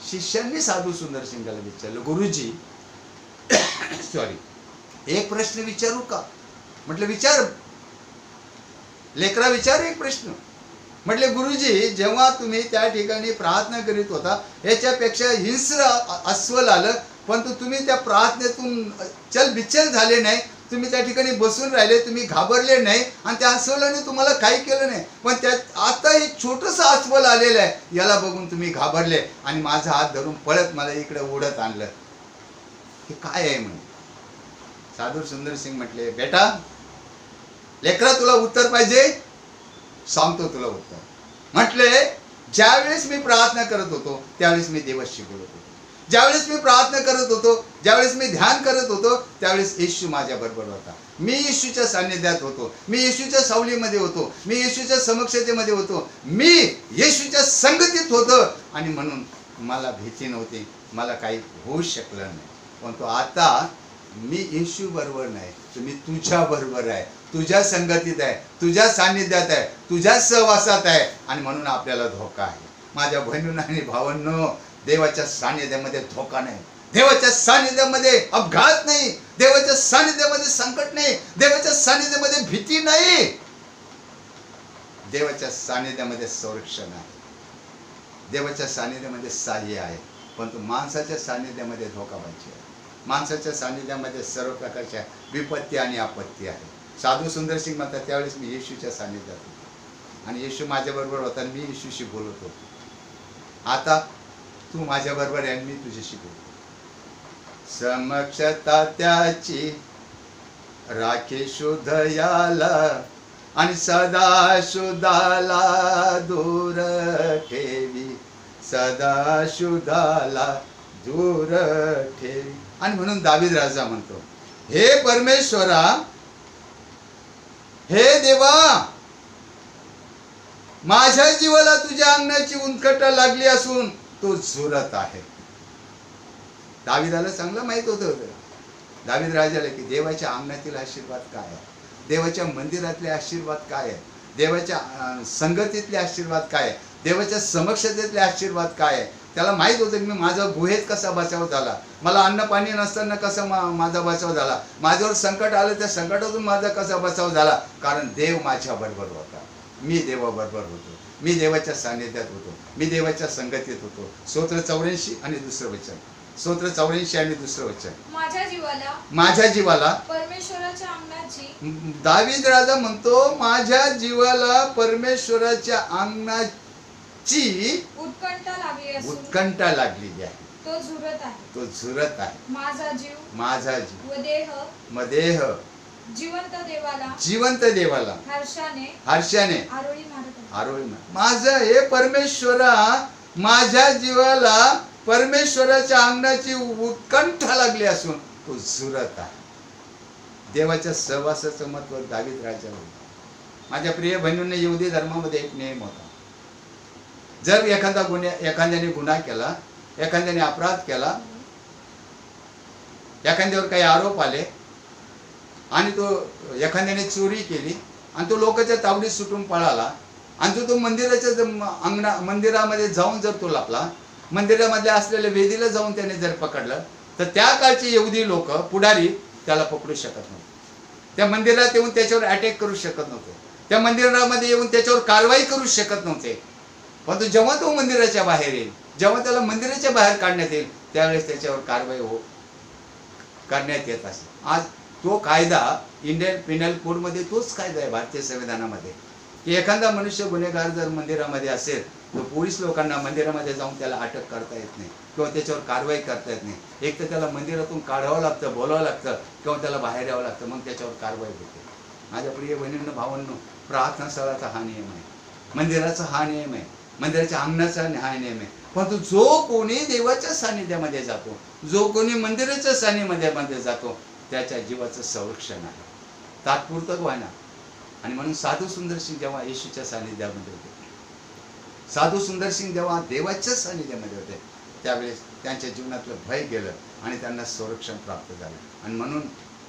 शिष्यांनी साधू सुंदर सिंगाला विचारलं, गुरुजी, सॉरी, एक प्रश्न विचारू का? म्हटलं, विचार लेकरा, विचार एक प्रश्न. म्हटले, गुरुजी, जेव्हा तुम्ही त्या ठिकाणी प्रार्थना करीत होता, याच्यापेक्षा हिंस्र अस्वल आलं, परंतु तुम्ही त्या प्रार्थनेतून चलबिचल झाले नाही, तुम्ही त्या ठिकाणी बसून राहिले, तुम्ही घाबरले नाही आणि त्या अस्वलाने तुम्हाला काही केलं नाही. पण त्यात आता हे छोटंसं अस्वल आलेलं आहे, याला बघून तुम्ही घाबरले आणि माझा हात धरून पळत मला इकडे ओढत आणलं. हे काय आहे म्हणे. साधू सुंदर सिंग म्हटले, बेटा, लेकरा, तुला उत्तर पाहिजे, सांगतो तुला उत्तर. म्हटले, ज्यावेळेस मी प्रार्थना करत होतो त्यावेळेस मी देवाशी बोलत होतो, ज्यावेळेस मी प्रार्थना करत होतो, ज्यावेळेस मी ध्यान करत होतो, त्यावेळेस येशू माझ्या बरोबर होता. मी येशूच्या सान्निध्यात होतो, मी येशूच्या सावलीमध्ये होतो, मी येशूच्या समक्षतेमध्ये होतो, मी येशूच्या संगतीत होतो आणि म्हणून मला भीती नव्हती, मला काही होऊ शकलं नाही. पण तो आता मी येशू बरोबर नाही, तुम्ही तुझ्या बरोबर आहे, तुझ्या संगतीत आहे, तुझ्या सान्निध्यात आहे, तुझ्या सहवासात आहे आणि म्हणून आपल्याला धोका आहे. माझ्या बहिणींनो आणि भावांनो, देवाच्या सान्निध्यामध्ये धोका नाही, देवाच्या सान्निध्यामध्ये अपघात नाही, देवाच्या सान्निध्यामध्ये संकट नाही, देवाच्या सान्निध्यामध्ये भीती नाही, देवाच्या सान्निध्यामध्ये संरक्षण आहे, देवाच्या सान्निध्यामध्ये सहाय्य आहे. परंतु माणसाच्या सान्निध्यामध्ये धोकाबाजी आहे, माणसाच्या सान्निध्यामध्ये सर्व प्रकारच्या विपत्ती आणि आपत्ती आहे. साधू सुंदर सिंग म्हणतात, त्यावेळेस मी येशूच्या सान्निध्यात होतो आणि येशू माझ्याबरोबर होता आणि मी येशूशी बोलत होतो. आता तू माझ्याबरोबर आहे आणि मी तुझ्याशी बोलतो. समक्षता त्याची राखे शुद्ध याला आणि सदा शुद्धाला दूर ठेवी, सदा शुद्धाला दूर ठेवी. आणि म्हणून दावीद राजा म्हणतो, हे परमेश्वरा, हे देवा, माझ्या जीवाला तुझ्या अंगणाची उत्कंठा लागली असून तो झुरत आहे. दाविदाला चांगलं माहित होतं दावीद राजाला की देवाच्या अंगणातील आशीर्वाद काय आहे, देवाच्या मंदिरातले आशीर्वाद काय आहे, देवाच्या संगतीतले आशीर्वाद काय आहे, देवाच्या समक्षतेतले आशीर्वाद काय आहे. त्याला माहित होतं की मी माझा गुहेत कसा बचाव झाला, मला अन्न पाणी नसताना कसा माझा बचाव झाला, माझ्यावर संकट आलं त्या संकटातून माझा कसा बचाव झाला. कारण देव माझ्या बरोबर होता, मी देवाबरोबर होतो, मी देवाच्या सानिध्यात होतो, मी देवाच्या संगतीत होतो. स्तोत्र 84 आणि दुसरं वचन, स्तोत्र 84 आणि दुसरं वचन. माझ्या जीवाला परमेश्वराच्या अंगणाची, दावीद राजा म्हणतो माझ्या जीवाला परमेश्वराच्या अंगणाची उत्कंठा लागलेली आहे, तो झुरत आहे. माझा जीव व देह जिवंत देवाला हर्षाने आरोळी मारत. माझं हे परमेश्वरा, माझ्या जीवाला परमेश्वराच्या अंगणाची उत्कंठा लागली असून तो झुरत आहे. देवाच्या सहवासाचं महत्व दावीद राजाला होतं. माझ्या प्रिय बहिणींना यहुदी धर्मामध्ये एक नियम होता, जर एखाद्याने गुन्हा केला, एखाद्याने अपराध केला, एखाद्यावर काही आरोप आले आणि तो एखाद्याने चोरी केली आणि तो लोकांच्या तावडीत सुटून पळाला आणि तो मंदिराच्या मंदिरामध्ये जाऊन जर तो लपला, मंदिरामध्ये असलेल्या वेदीला जाऊन त्याने जर पकडलं, तर त्या काळचे यहुदी लोक पुढारी त्याला पकडू शकत नव्हते, त्या मंदिरात येऊन त्याच्यावर अटॅक करू शकत नव्हते, त्या मंदिरामध्ये येऊन त्याच्यावर कारवाई करू शकत नव्हते. परंतु जेव्हा तो मंदिराच्या बाहेर येईल, जेव्हा त्याला मंदिराच्या बाहेर काढण्यात येईल, त्यावेळेस त्याच्यावर कारवाई करण्यात येत असे. आज तो कायदा इंडियन पिनल कोडमध्ये तोच कायदा आहे भारतीय संविधानामध्ये, की एखादा मनुष्य गुन्हेगार जर मंदिरामध्ये असेल तर पोलीस लोकांना मंदिरामध्ये जाऊन त्याला अटक करता येत नाही किंवा त्याच्यावर कारवाई करता येत नाही. एक तर त्याला मंदिरातून काढावं लागतं, बोलावं लागतं किंवा त्याला बाहेर यावं लागतं, मग त्याच्यावर कारवाई होते. माझ्या प्रिय बहिणींनो भावांनो, प्रार्थना स्थळाचा हा नियम आहे, मंदिराचा हा नियम आहे, मंदिराच्या अंगणाचा हा नियम आहे. परंतु जो कोणी देवाच्या सानिध्यामध्ये जातो, जो कोणी मंदिराच्या सानिध्यामध्ये जातो, त्याच्या जीवाचं संरक्षण आहे, तात्पुरतं व्हायना. आणि म्हणून साधू सुंदर सिंग जेव्हा येशूच्या सानिध्यामध्ये होते, साधू सुंदर सिंग जेव्हा देवाच्या सानिध्यामध्ये होते, त्यावेळेस त्यांच्या जीवनातलं भय गेलं आणि त्यांना संरक्षण प्राप्त झालं. आणि म्हणून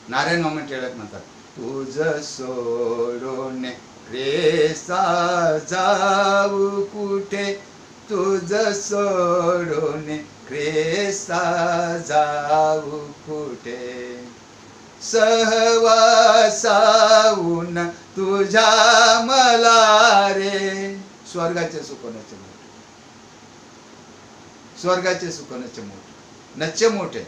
नारायण मामा टिळक म्हणतात, तुझ सोडून ख्रिस्ता जाऊ कुठे, तुझ सोडून ख्रिस्ता जाऊ कुठे, सहवासाऊन तुझ्या मला रे. स्वर्गाचे सुखनाचे मोठे, स्वर्गाचे सुखनाचे मोठे, नच्चे मोठे.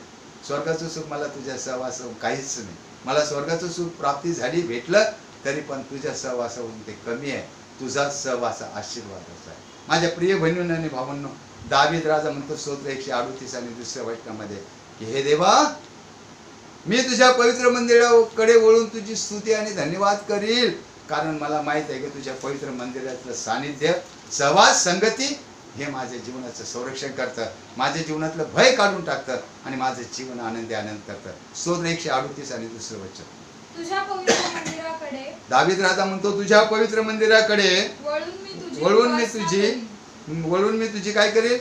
स्वर्गाचं सुख मला तुझ्या सहवास काहीच नाही, मला स्वर्गाचं सुख प्राप्ती झाली, भेटलं तरी पण तुझ्या सहवासाहून ते कमी आहे. तुझा सहवास आशीर्वादाचा आहे. माझ्या प्रिय बहिणींनो आणि भावांनो, दावीद राजा म्हणतो स्तोत्र 138 आणि दुसऱ्या वचनामध्ये की हे देवा, मी तुझ्या पवित्र मंदिराकडे वळून तुझी स्तुती आणि धन्यवाद करील, कारण मला माहित आहे की तुझ्या पवित्र मंदिरातलं सानिध्य, सहवास, संगती हे माझ्या जीवनाचं संरक्षण करतं, माझ्या जीवनातलं भय काढून टाकतं आणि माझं जीवन आनंद करतं. स्तोत्र 138 आणि दुसरं वचन. तुझ्या पवित्र मंदिराकडे, दावीद राजा म्हणतो तुझ्या पवित्र मंदिराकडे वळून मी तुझी काय करेल,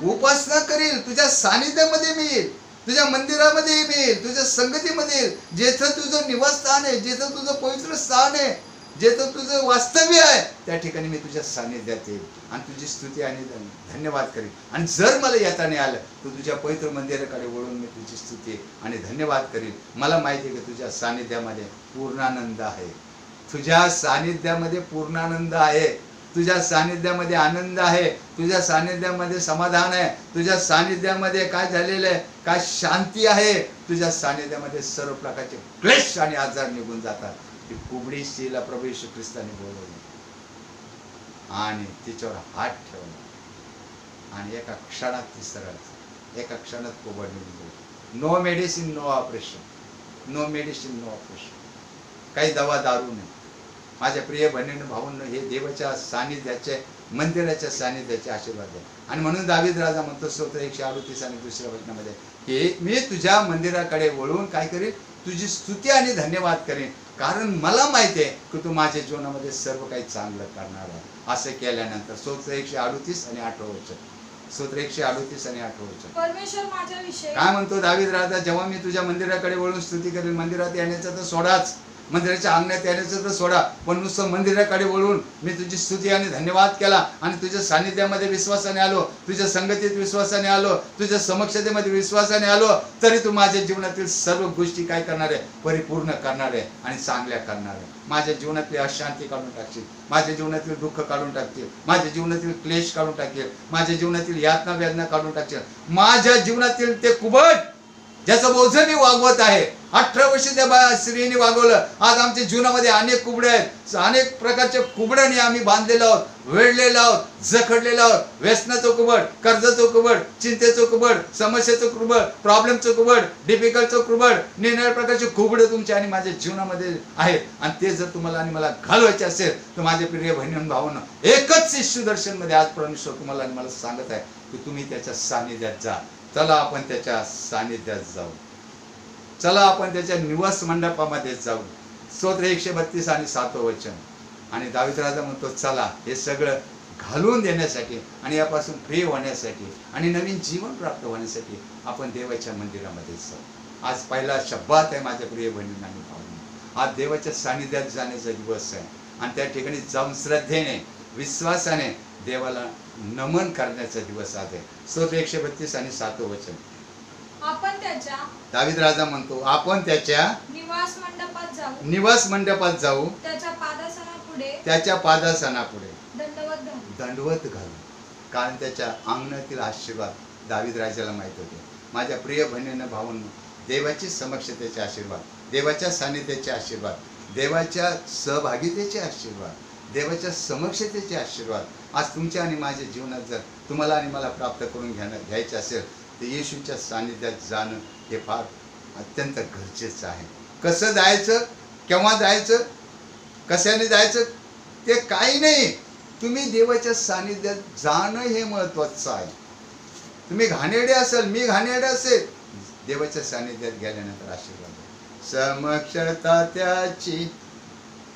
उपासना करेल. तुझ्या सानिध्यामध्ये मी येईल, तुझ्या मंदिरामध्ये येईल, तुझ्या संगतीमध्ये येईल, जेथं तुझं निवासस्थान आहे, जेथं तुझं पवित्र स्थान आहे, जेथं तुझं वास्तव्य आहे, त्या ठिकाणी मी तुझ्या सानिध्यात येईल आणि तुझी स्तुती आणि धन्यवाद करेल. आणि जर मला येता नाही आलं तर तुझ्या पवित्र मंदिराकडे वळून मी तुझी स्तुती आणि धन्यवाद करील. मला माहिती आहे की तुझ्या सानिध्यामध्ये पूर्णानंद आहे, तुझ्या सानिध्यामध्ये पूर्णानंद आहे, तुझ्या सानिध्यामध्ये आनंद आहे, तुझ्या सानिध्यामध्ये समाधान आहे, तुझ्या सानिध्यामध्ये काय झालेलं आहे, काय शांती आहे, तुझ्या सानिध्यामध्ये सर्व प्रकारचे क्लेश आणि आजार निघून जातात. ती कुबडी स्त्रीला प्रभू येशू ख्रिस्ताने बोलवली आणि तिच्यावर हात ठेवला आणि एका क्षणात ती सरळ, एका क्षणात कोबड निघून गेली. No medicine, no operation, no medicine, no operation, काही दवा दारू नाही. माझ्या प्रिय बहिणींनो भाऊंनो, हे देवाच्या सानिध्याचे, मंदिराच्या सानिध्याचे आशीर्वाद आहे. आणि म्हणून दावीद राजा म्हणतो स्तोत्र 138 आणि दुसऱ्या वचनामध्ये की मी तुझ्या मंदिराकडे वळून काय करेन, तुझी स्तुती आणि धन्यवाद करेन. कारण मला माहिती आहे की तू माझ्या जीवनामध्ये सर्व काही चांगलं करणार आहे. असं केल्यानंतर स्तोत्र 138 आणि 8 वचन. स्तोत्र 138 आणि 8 वचन. परमेश्वर माझ्याविषयी काय म्हणतो दावीद राजा, जेव्हा मी तुझ्या मंदिराकडे वळून स्तुती करेल, मंदिरात येण्याचं तर सोडाच, मंदिराच्या अंगणात येण्याचं तर सोडा, पण नुसतं मंदिराकडे वळून मी तुझी स्तुती आणि धन्यवाद केला आणि तुझ्या सानिध्यामध्ये विश्वासाने आलो, तुझ्या संगतीत विश्वासाने आलो, तुझ्या समक्षतेमध्ये विश्वासाने आलो, तरी तू माझ्या जीवनातील सर्व गोष्टी काय करणार आहे, परिपूर्ण करणार आहे आणि चांगल्या करणार आहे. माझ्या जीवनातली अशांती काढून टाकशील, माझ्या जीवनातील दुःख काढून टाकतील, माझ्या जीवनातील क्लेश काढून टाकेल, माझ्या जीवनातील यातना वेदना काढून टाकशील. माझ्या जीवनातील ते कुबट ज्याचं बोझं मी वागवत आहे, 18 वर्ष त्या स्त्रीने वागवलं. आज आमच्या जीवनामध्ये अनेक कुबडे आहेत, अनेक प्रकारच्या कुबड्याने आम्ही बांधलेलो आहोत, वेढलेलो आहोत, जखडलेलो आहोत. व्यसनाचं कुबड, कर्जाचं कुबड, चिंतेचं कुबड, समस्येचं कुबड, प्रॉब्लेमचं कुबड, डिफिकल्टचं कुबड, निरनिराळ्या प्रकारचे कुबड तुमच्या आणि माझ्या जीवनामध्ये आहेत. आणि ते जर तुम्हाला आणि मला घालवायचे असेल तर माझे प्रिय बहिणी भावांनो, एकच शिष्य दर्शनमध्ये आज परमेश्वर तुम्हाला आणि मला सांगत आहे की तुम्ही त्याच्या सानिध्यात जा. चला आपण त्याच्या सानिध्यात जाऊ, चला आपण त्याच्या निवास मंडपामध्ये जाऊ. स्तोत्र 132 आणि 7 वचन. आणि दावीद राजा म्हणतो चला हे सगळं घालून देण्यासाठी आणि यापासून फ्री होण्यासाठी आणि नवीन जीवन प्राप्त होण्यासाठी आपण देवाच्या मंदिरामध्ये जाऊ. आज पहिला शब्दात आहे माझ्या प्रिय बहिणींना आणि भावांना, आज देवाच्या सानिध्यात जाण्याचा दिवस आहे आणि त्या ठिकाणी जाऊन श्रद्धेने विश्वासाने देवाला नमन करण्याचा दिवस आहे. स्तोत्र 132 आणि 7 वचन. आपण त्याच्या दावीद राजा म्हणतो आपण त्याच्या निवास मंडपात जाऊ, निवास मंडपात जाऊ, त्याच्या पादासनापुढे त्याच्या पादासनापुढे दंडवत घालू. दंडवत घालू. कारण त्याच्या अंगणातील आशीर्वाद दावीद राजाला माहित होते. माझ्या प्रिय बहिणींना भावांनो, देवाची समक्षतेचे आशीर्वाद, देवाच्या सानिध्याचे आशीर्वाद, देवाच्या सहभागितेचे आशीर्वाद, देवाच्या समक्षतेचे आशीर्वाद आज तुमच्या आणि माझ्या जीवनात जर तुम्हाला आणि मला प्राप्त करून घ्यायचे असेल तर येशूच्या सानिध्यात जाणं हे फार अत्यंत गरजेचं आहे. कसं जायचं, केव्हा जायचं, कशाने जायचं ते काही नाही, तुम्ही देवाच्या सानिध्यात जाणं हे महत्वाचं आहे. तुम्ही घाणेरडे असेल, मी घाणेरडे असेल, देवाच्या सानिध्यात गेल्यानंतर आशीर्वाद आहे. समक्षता त्याची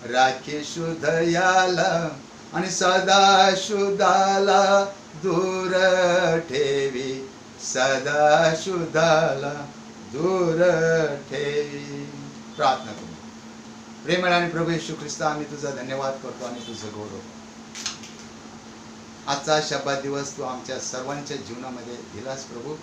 राखी शुद्ध याला आणि सदा शुद्धाला दूर ठेवी, सदा शुद्धाला दूर ठेवी. प्रार्थना करू. प्रेमळ आणि प्रभू येशू ख्रिस्त, आम्ही तुझा धन्यवाद करतो आणि तुझं गौरव. आजचा शब्द दिवस तू आमच्या सर्वांच्या जीवनामध्ये दिलास प्रभू,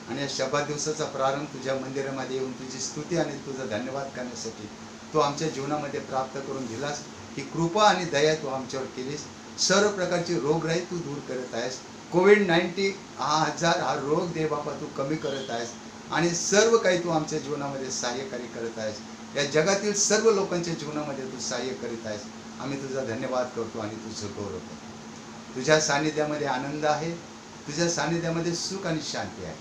आणि या शब्द दिवसाचा प्रारंभ तुझ्या मंदिरामध्ये येऊन तुझी स्तुती आणि तुझा धन्यवाद करण्यासाठी तू आमच्या जीवनामध्ये प्राप्त करून दिलास. ही कृपा आणि दया तू आमच्यावर केलीस. सर्व प्रकारची रोगराई तू दूर करत आहेस. कोविड-19 हा रोग दे बापा तू कमी करत आहेस आणि सर्व काही तू आमच्या जीवनामध्ये सहाय्यकारी करत आहेस. या जगातील सर्व लोकांच्या जीवनामध्ये तू सहाय्य करीत आहेस. आम्ही तुझा धन्यवाद करतो आणि तुझं गौरव करतो. तुझ्या सानिध्यामध्ये आनंद आहे, तुझ्या सानिध्यामध्ये सुख आणि शांती आहे,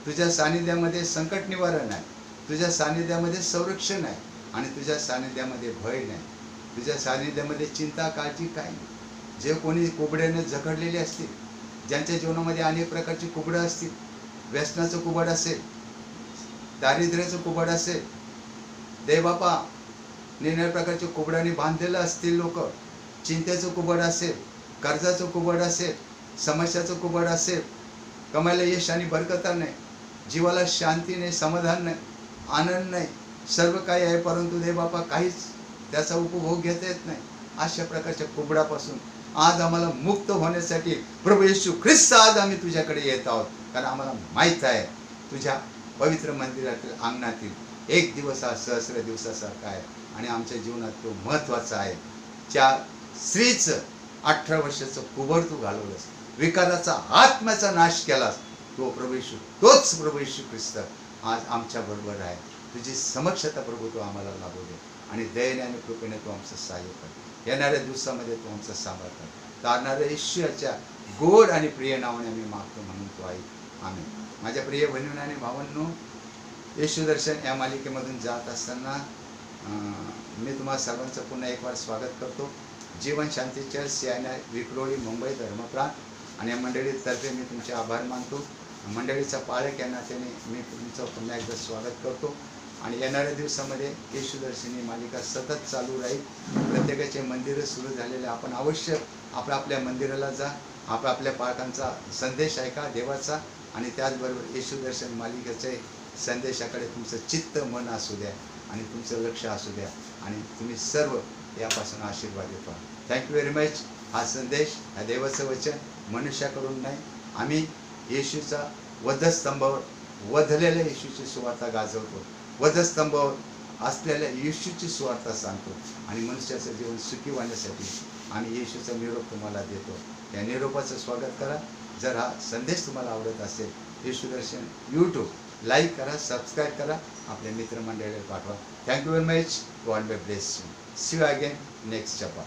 तुझ्या सानिध्यामध्ये संकट निवारण आहे, तुझ्या सानिध्यामध्ये संरक्षण आहे आणि तुझ्या सानिध्यामध्ये भय नाही. तुझ्या सानिध्यामध्ये चिंता काळजी काय नाही. जे कोणी कुबड्याने जखडलेले असतील, ज्यांच्या जीवनामध्ये अनेक प्रकारची कुबडं असतील, व्यसनाचं कुबड असेल, दारिद्र्याचं कुबड असेल, देवबापा निरनिराळ्या प्रकारच्या कुबड्याने बांधलेलं असतील लोक, चिंतेचं कुबड असेल, कर्जाचं कुबड असेल, समस्याचं कुबड असेल, कमायला यश आणि बरकत नाही, जीवाला शांती नाही, समाधान नाही, आनंद नाही, सर्व काही आहे परंतु देवबापा काहीच त्याचा उपभोग घेता येत नाही, अशा प्रकारच्या कुबडापासून आज आम्हाला मुक्त होण्यासाठी प्रभू येशू ख्रिस्त आज आम्ही तुझ्याकडे येत आहोत. कारण आम्हाला माहीत आहे तुझ्या पवित्र मंदिरातील अंगणातील एक दिवस हा सहस्र दिवसासारखा आहे आणि आमच्या जीवनात तो महत्त्वाचा आहे. ज्या स्त्रीचं 18 वर्षाचं कुबड तू घालवलंस, विकाराचा आत्म्याचा नाश केलास, तो प्रभू येशू, तोच प्रभू येशू ख्रिस्त आज आमच्या बरोबर आहे. तुझी समक्षता प्रभू तू आम्हाला लाभू दे आणि दयेने आणि कृपेने तू आमचं सहाय्य कर. येणाऱ्या दिवसामध्ये तू आमचं सांभाळ कर. तारणाऱ्या येशूच्या गोड आणि प्रिय नावाने आम्ही मागतो म्हणून तू आई. आम्ही माझ्या प्रिय बहिणींना आणि भावांनो, येशू दर्शन या मालिकेमधून जात असताना मी तुम्हा सर्वांचं पुन्हा एक वार स्वागत करतो. जीवन शांती चर्च CNI विक्रोळी मुंबई धर्मप्राण आणि या मंडळीतर्फे मी तुमचे आभार मानतो. मंडळीचा पालक या नात्याने मी तुमचं पुन्हा एकदा स्वागत करतो. आणि येणाऱ्या दिवसामध्ये येशू दर्शनी मालिका सतत चालू राहील. प्रत्येकाचे मंदिरं सुरू झालेले, आपण अवश्य आपल्या मंदिराला जा, आपल्या पालकांचा संदेश ऐका देवाचा, आणि त्याचबरोबर येशू दर्शन मालिकेचे संदेशाकडे तुमचं चित्त मन असू द्या आणि तुमचं लक्ष असू द्या, आणि तुम्ही सर्व यापासून आशीर्वाद येतो. Thank you very much. हा संदेश, हा देवाचं वचन मनुष्याकडून नाही, आम्ही येशूचा वधस्तंभावर वधलेल्या येशूची सुवार्ता गाजवतो, वधस्तंभावर असलेल्या येशूची सुवार्ता सांगतो, आणि मनुष्याचं जीवन सुखी होण्यासाठी आम्ही येशूचा निरोप तुम्हाला देतो. या निरोपाचं स्वागत करा. जर हा संदेश तुम्हाला आवडत असेल, येशू दर्शन यूट्यूब लाईक करा, सबस्क्राईब करा, आपल्या मित्रमंडळीला पाठवा. Thank you very much. God may bless you. See you again next चपा.